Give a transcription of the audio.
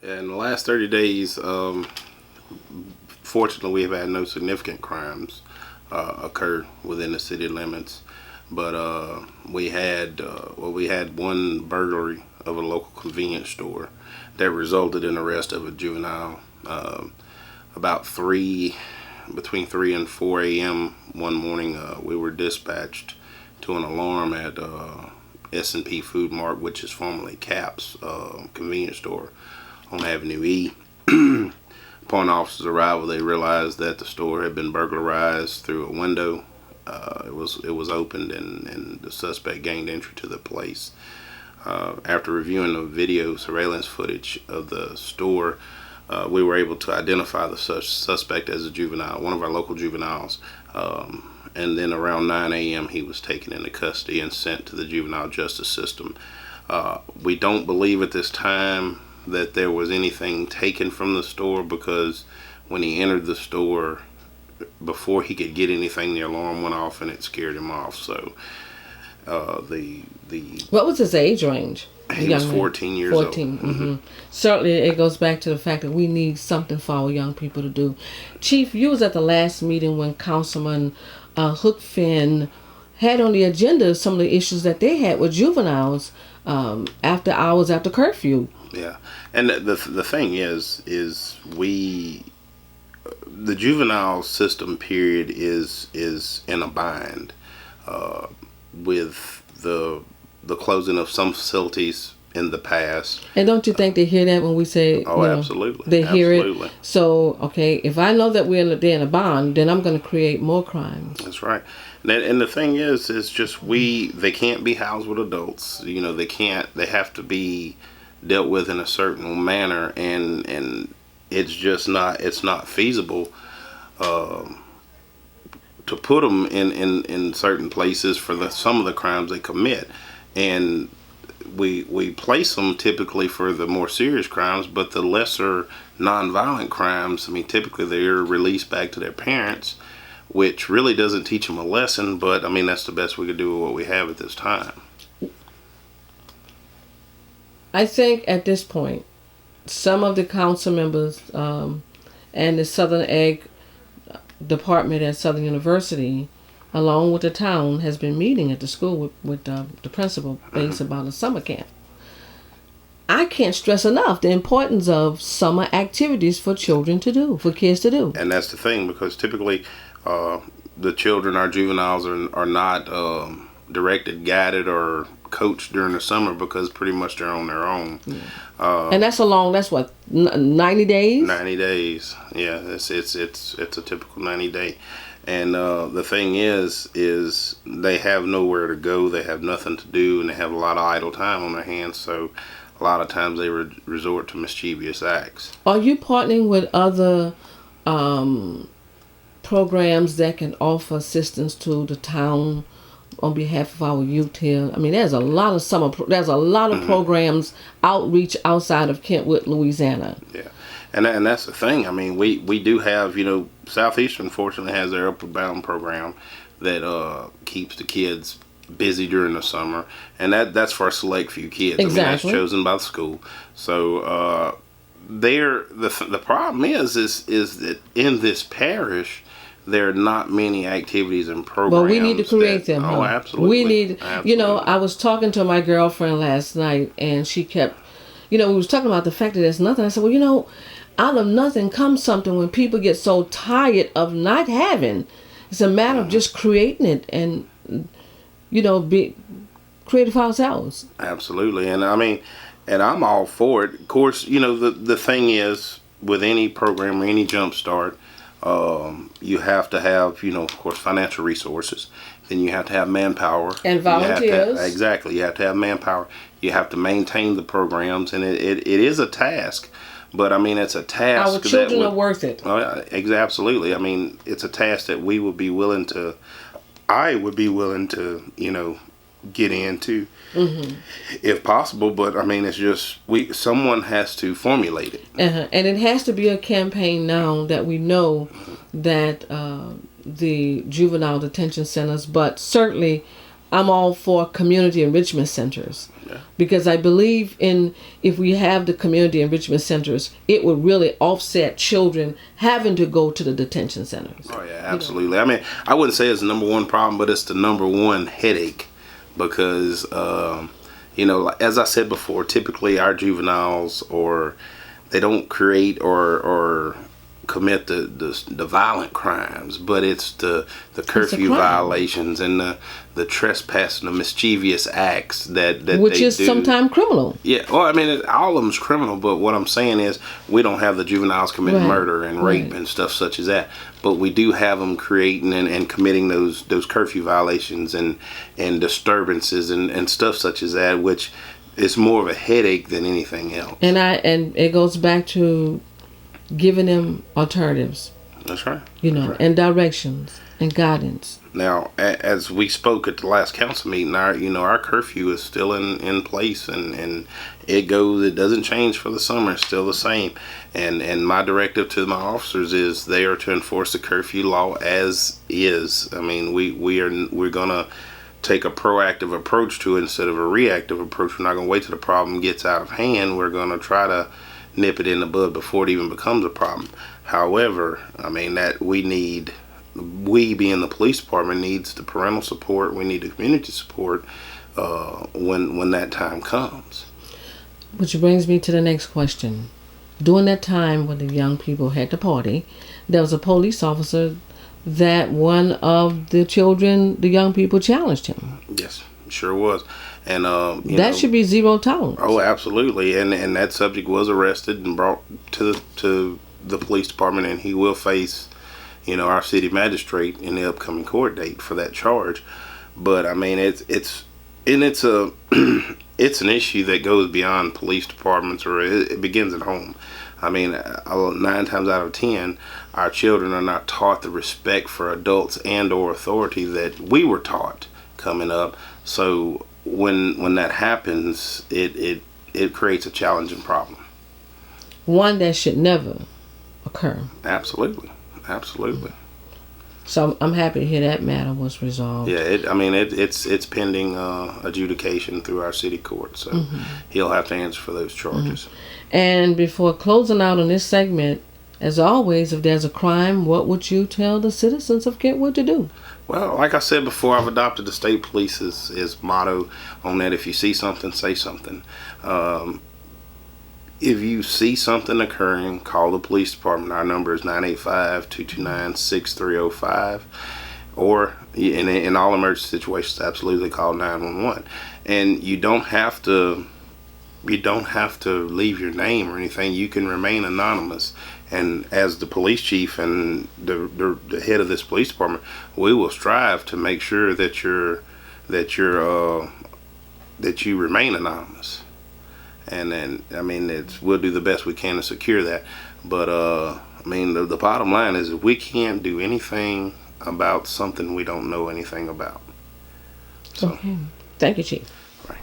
In the last 30 days, fortunately, we have had no significant crimes occur within the city limits. But we had one burglary of a local convenience store that resulted in the arrest of a juvenile. About between 3 and 4 a.m. one morning, we were dispatched to an alarm at S&P Food Mart, which is formerly Cap's convenience store on Avenue E. Upon officers' arrival, they realized that the store had been burglarized through a window. It was opened, and the suspect gained entry to the place. After reviewing the video surveillance footage of the store, we were able to identify the suspect as a juvenile, one of our local juveniles. And then around 9 a.m. he was taken into custody and sent to the juvenile justice system. We don't believe at this time that there was anything taken from the store, because when he entered the store, before he could get anything, the alarm went off and it scared him off. So the what was his age range? He was 14 years 14. old. Mm-hmm. Certainly, it goes back to the fact that we need something for our young people to do. Chief, you was at the last meeting when Councilman Hook Finn had on the agenda some of the issues that they had with juveniles after hours, after curfew. Yeah, and the thing is the juvenile system period is in a bind with the closing of some facilities in the past. And don't you think they hear that when we say, absolutely. They hear absolutely. it. So, okay, if I know that they're in a bond, then I'm going to create more crimes. That's right. And the thing is just they can't be housed with adults. They have to be dealt with in a certain manner, and it's not feasible to put them in certain places for some of the crimes they commit. And we place them typically for the more serious crimes, but the lesser nonviolent crimes, typically they're released back to their parents, which really doesn't teach them a lesson, but that's the best we could do with what we have at this time. I think at this point, some of the council members and the Southern Ag Department at Southern University, along with the town, has been meeting at the school with the principal based about a summer camp. I can't stress enough the importance of summer activities for children to do, for kids to do. And that's the thing, because typically the children, our juveniles, are not directed, guided, or coached during the summer, because pretty much they're on their own. Yeah. And that's what, 90 days? 90 days. Yeah, it's a typical 90 day. And the thing is they have nowhere to go, they have nothing to do, and they have a lot of idle time on their hands, so a lot of times they resort to mischievous acts. Are you partnering with other programs that can offer assistance to the town on behalf of our youth here? There's a lot of programs, outreach outside of Kentwood, Louisiana. Yeah. And that's the thing. We do have, Southeastern fortunately has their Upward Bound program that keeps the kids busy during the summer, and that's for a select few kids. Exactly. That's chosen by the school. So the problem is that in this parish, there are not many activities and programs. Well, we need to create them. Oh, absolutely. We need. Absolutely. I was talking to my girlfriend last night, and she kept, we was talking about the fact that there's nothing. I said, well, out of nothing comes something when people get so tired of not having. It's a matter of just creating it and, be creative for ourselves. Absolutely. And I'm all for it. Of course, the thing is, with any program or any jump start, you have to have, of course, financial resources. Then you have to have manpower. And volunteers. Exactly. You have to have manpower. You have to maintain the programs. And it is a task. But, it's a task. Our children are worth it. Absolutely. It's a task that I would be willing to, get into, if possible. But, it's just, someone has to formulate it. And it has to be a campaign now that we know that the juvenile detention centers, but certainly I'm all for community enrichment centers. Yeah. Because I believe if we have the community enrichment centers, it would really offset children having to go to the detention centers. Oh yeah, absolutely. I mean, I wouldn't say it's the number one problem, but it's the number one headache because, as I said before, typically our juveniles they don't create or commit the violent crimes, but it's the curfew violations and the trespass and the mischievous acts that which they is do. Sometimes criminal. Yeah, well, I mean, all of them's criminal, but what I'm saying is we don't have the juveniles committing murder and rape and stuff such as that, but we do have them creating and committing those curfew violations and disturbances and stuff such as that, which is more of a headache than anything else. And it goes back to giving them alternatives. That's right. And directions and guidance. Now, as we spoke at the last council meeting, our curfew is still in place, and it doesn't change for the summer. It's still the same. And my directive to my officers is they are to enforce the curfew law as is. I mean, we're gonna take a proactive approach to it instead of a reactive approach. We're not gonna wait till the problem gets out of hand. We're gonna try to nip it in the bud before it even becomes a problem. However, I mean we being the police department needs the parental support. We need the community support when that time comes. Which brings me to the next question. During that time when the young people had the party, there was a police officer that one of the young people challenged him. Yes, sure was. And that should be zero tolerance. Oh, absolutely. And that subject was arrested and brought to the police department, and he will face, our city magistrate in the upcoming court date for that charge. But I mean, it's an issue that goes beyond police departments, or it begins at home. I mean, 9 times out of 10, our children are not taught the respect for adults and or authority that we were taught coming up. So when that happens, it creates a challenging problem. One that should never occur. Absolutely. So I'm happy to hear that matter was resolved. Yeah, it's pending adjudication through our city court, so he'll have to answer for those charges. And before closing out on this segment, as always, if there's a crime, what would you tell the citizens of Kentwood to do? Well, like I said before, I've adopted the state police's motto on that: if you see something, say something. If you see something occurring, call the police department. Our number is 985-229-6305. Or in all emergency situations, absolutely call 911. And you don't have to leave your name or anything. You can remain anonymous. And as the police chief and the head of this police department, we will strive to make sure that you remain anonymous. And then, I mean, we'll do the best we can to secure that. But I mean, the bottom line is we can't do anything about something we don't know anything about. So, okay. Thank you, Chief. Right.